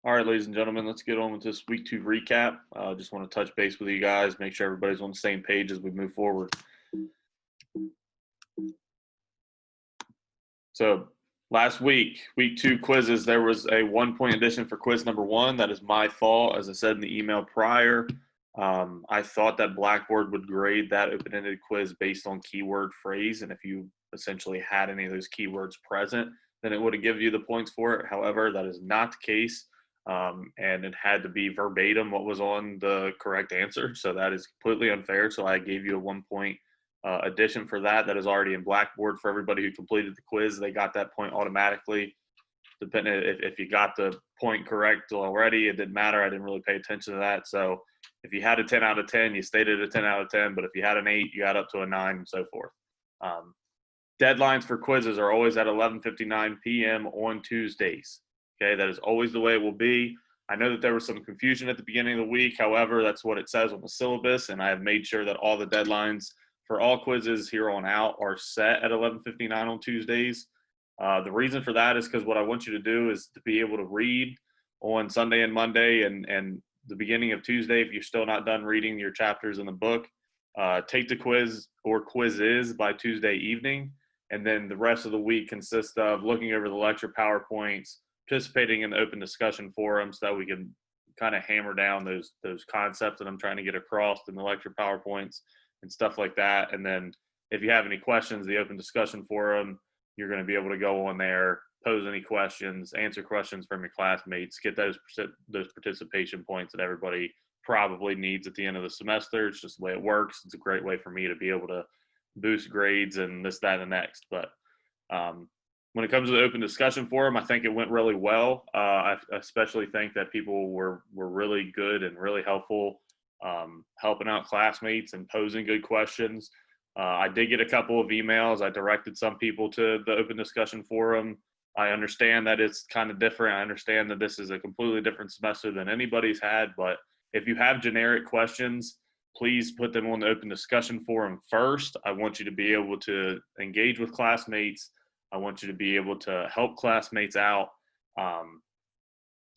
All right, ladies and gentlemen, let's get on with this week 2 recap. Just want to touch base with you guys, make sure everybody's on the same page as we move forward. So, last week, week 2 quizzes, there was a 1 point addition for quiz number 1. That is my fault. As I said in the email prior, I thought that Blackboard would grade that open ended quiz based on keyword phrase. And if you essentially had any of those keywords present, then it would have given you the points for it. However, that is not the case. And it had to be verbatim what was on the correct answer. So that is completely unfair. So I gave you a 1 point addition for that. That is already in Blackboard for everybody who completed the quiz. They got that point automatically. Depending if you got the point correct already, it didn't matter. I didn't really pay attention to that. So if you had a 10 out of 10, you stayed at a 10 out of 10. But if you had an 8, you got up to a 9 and so forth. Deadlines for quizzes are always at 11:59 p.m. on Tuesdays. Okay, that is always the way it will be. I know that there was some confusion at the beginning of the week. However, that's what it says on the syllabus, and I have made sure that all the deadlines for all quizzes here on out are set at 11:59 on Tuesdays. The reason for that is because what I want you to do is to be able to read on Sunday and Monday and the beginning of Tuesday if you're still not done reading your chapters in the book. Take the quiz or quizzes by Tuesday evening, and then the rest of the week consists of looking over the lecture PowerPoints, participating in the open discussion forum so that we can kind of hammer down those concepts that I'm trying to get across in the lecture PowerPoints and stuff like that. And then if you have any questions, the open discussion forum, you're going to be able to go on there, pose any questions, answer questions from your classmates, get those participation points that everybody probably needs at the end of the semester. It's just the way it works. It's a great way for me to be able to boost grades and this, that, and the next. But when it comes to the open discussion forum, I think it went really well. I especially think that people were really good and really helpful, helping out classmates and posing good questions. I did get a couple of emails. I directed some people to the open discussion forum. I understand that it's kind of different. I understand that this is a completely different semester than anybody's had, but if you have generic questions, please put them on the open discussion forum first. I want you to be able to engage with classmates. I want you to be able to help classmates out.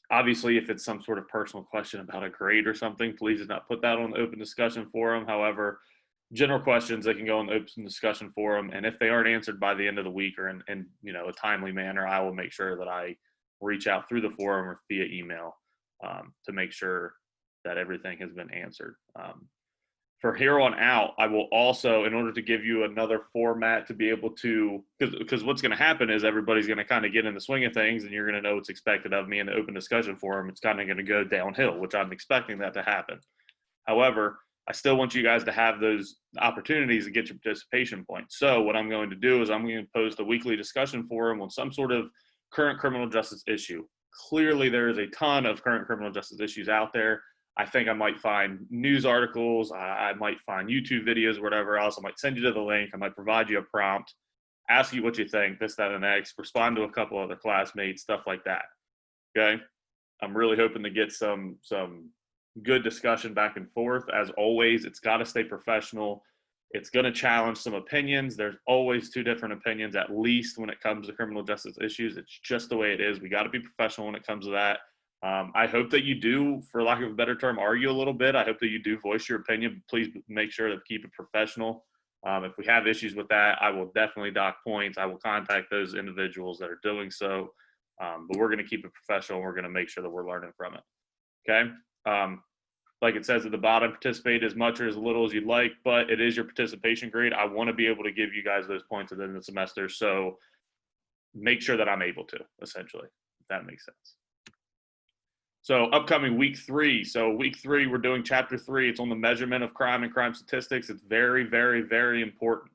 Obviously, if it's some sort of personal question about a grade or something, please do not put that on the open discussion forum. However, general questions, they can go in the open discussion forum. And if they aren't answered by the end of the week or in a timely manner, I will make sure that I reach out through the forum or via email to make sure that everything has been answered. For here on out, I will also, in order to give you another format to be able to, because what's going to happen is everybody's going to kind of get in the swing of things and you're going to know what's expected of me in the open discussion forum. It's kind of going to go downhill, which I'm expecting that to happen. However, I still want you guys to have those opportunities to get your participation points. So what I'm going to do is I'm going to post a weekly discussion forum on some sort of current criminal justice issue. Clearly, there is a ton of current criminal justice issues out there. I think I might find news articles. I might find YouTube videos, whatever else. I might send you to the link. I might provide you a prompt, ask you what you think, this, that, and the next, respond to a couple other classmates, stuff like that. Okay? I'm really hoping to get some good discussion back and forth. As always, it's got to stay professional. It's going to challenge some opinions. There's always two different opinions, at least when it comes to criminal justice issues. It's just the way it is. We got to be professional when it comes to that. I hope that you do, for lack of a better term, argue a little bit. I hope that you do voice your opinion. Please make sure to keep it professional. If we have issues with that, I will definitely dock points. I will contact those individuals that are doing so. But we're going to keep it professional. We're going to make sure that we're learning from it. Okay? Like it says at the bottom, participate as much or as little as you'd like, but it is your participation grade. I want to be able to give you guys those points at the end of the semester. So make sure that I'm able to, essentially, if that makes sense. So upcoming week 3. So week 3, we're doing chapter 3. It's on the measurement of crime and crime statistics. It's very, very, very important.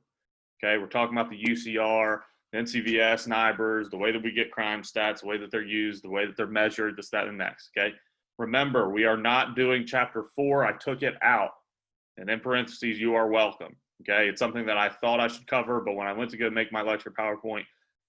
Okay, we're talking about the UCR, the NCVS, NIBRS, the way that we get crime stats, the way that they're used, the way that they're measured, this, that, and next. Okay, remember, we are not doing chapter 4. I took it out. And in parentheses, you are welcome. Okay, it's something that I thought I should cover, but when I went to go make my lecture PowerPoint,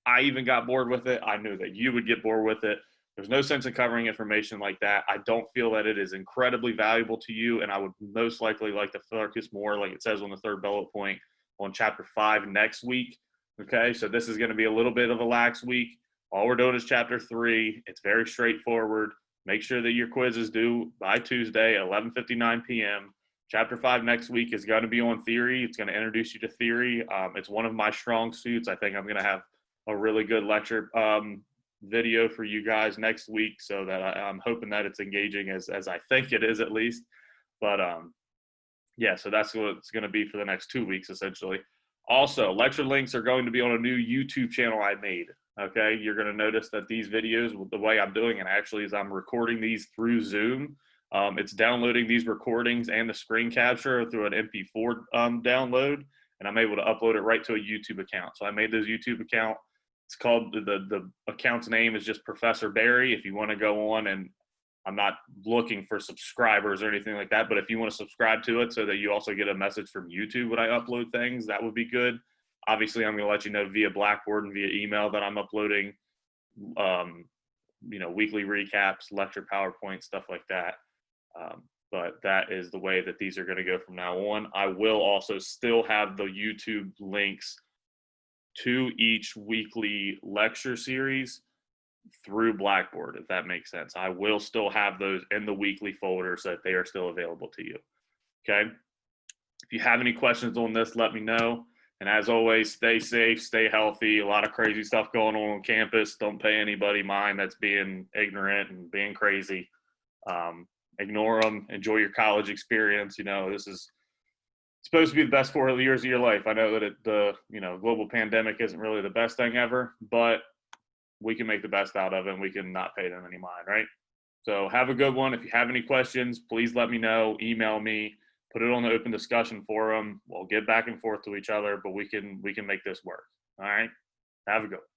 I even got bored with it. I knew that you would get bored with it. There's no sense in covering information like that. I don't feel that it is incredibly valuable to you, and I would most likely like to focus more, like it says on the third bullet point, on chapter 5 next week. Okay, so this is going to be a little bit of a lax week. All we're doing is chapter 3. It's very straightforward. Make sure that your quiz is due by Tuesday, 11:59 p.m. Chapter 5 next week is going to be on theory. It's going to introduce you to theory. It's one of my strong suits. I think I'm going to have a really good lecture video for you guys next week, so that I'm hoping that it's engaging as I think it is, at least. But yeah, so that's what it's going to be for the next 2 weeks, essentially. Also, lecture links are going to be on a new YouTube channel I made. Okay, you're going to notice that these videos, the way I'm doing it actually is I'm recording these through Zoom. It's downloading these recordings and the screen capture through an MP4 download, and I'm able to upload it right to a YouTube account. So I made this YouTube account. It's called, the account's name is just Professor Barry. If you want to go on, and I'm not looking for subscribers or anything like that, but if you want to subscribe to it so that you also get a message from YouTube when I upload things, that would be good. Obviously, I'm going to let you know via Blackboard and via email that I'm uploading, weekly recaps, lecture PowerPoint, stuff like that. But that is the way that these are going to go from now on. I will also still have the YouTube links to each weekly lecture series through Blackboard, if that makes sense. I will still have those in the weekly folder so that they are still available to you. Okay. If you have any questions on this, let me know. And as always, stay safe, stay healthy. A lot of crazy stuff going on campus. Don't pay anybody mind that's being ignorant and being crazy. Ignore them. Enjoy your college experience. This is supposed to be the best 4 years of your life. I know that the global pandemic isn't really the best thing ever, but we can make the best out of it, and we can not pay them any mind, right? So have a good one. If you have any questions, please let me know. Email me. Put it on the open discussion forum. We'll get back and forth to each other, but we can make this work. All right. Have a good one.